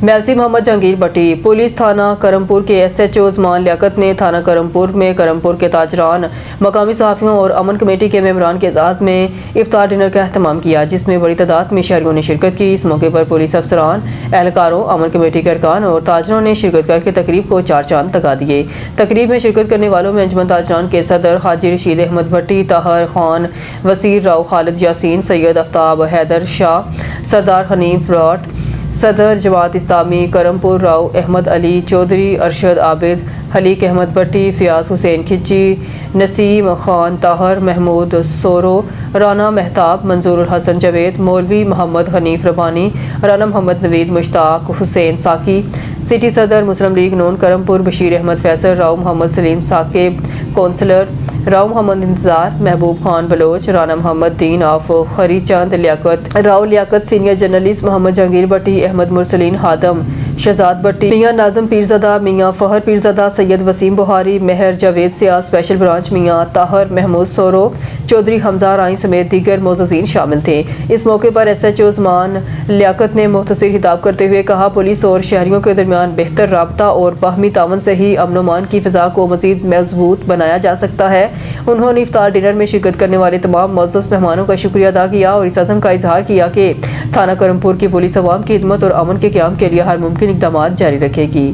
میلسی محمد جہانگیر بٹی police تھانہ کرمپور کے SHO عثمان لیاقت نے تھانہ کرمپور میں کرمپور کے تاجران، مقامی صحافیوں اور امن کمیٹی کے ممبران کے اعزاز میں افطار ڈنر کا اہتمام کیا، جس میں بڑی تعداد میں شہریوں نے شرکت کی۔ اس موقع پر پولیس افسران، اہلکاروں، امن کمیٹی کے ارکان اور تاجروں نے شرکت کر کے تقریب کو چار چاند لگا دیے۔ تقریب میں شرکت کرنے والوں میں انجمن تاجران کے صدر حاجی رشید احمد بھٹی، طاہر خان، وسیر راؤ، خالد یاسین، سید آفتاب، حیدر شاہ، سردار حنیف راٹ، صدر جماعت اسلامی کرمپور راؤ احمد علی چودھری، ارشد عابد، حلیق احمد بٹی، فیاض حسین کھچی، نسیم خان طاہر، محمود سورو، رانا مہتاب، منظور الحسن جاوید، مولوی محمد حنیف ربانی، رانا محمد نوید، مشتاق حسین ساکی، سٹی صدر مسلم لیگ نون کرمپور بشیر احمد فیصل، راؤ محمد سلیم ثاقب، کونسلر راؤ محمد انتظار، محبوب خان بلوچ، رانا محمد دین آف خری چند لیاقت، راؤ لیاقت، سینئر جرنلسٹ محمد جہانگیر بٹی، احمد مرسلین خادم، شہزاد بٹی، میاں ناظم پیرزادہ، میاں فخر پیرزادہ، سید وسیم بہاری، مہر جاوید سیال اسپیشل برانچ، میاں طاہر محمود سورو، چودھری حمزہ رائیں سمیت دیگر معززین شامل تھے۔ اس موقع پر SHO عثمان لیاقت نے مختصر خطاب کرتے ہوئے کہا، پولیس اور شہریوں کے درمیان بہتر رابطہ اور باہمی تعاون سے ہی امن و امان کی فضا کو مزید مضبوط بنایا جا سکتا ہے۔ انہوں نے افطار ڈنر میں شرکت کرنے والے تمام معزز مہمانوں کا شکریہ ادا کیا اور اس عزم کا اظہار کیا کہ تھانہ کرمپور کی پولیس عوام کی خدمت اور امن کے قیام کے لیے ہر ممکن اقدامات جاری رکھے گی۔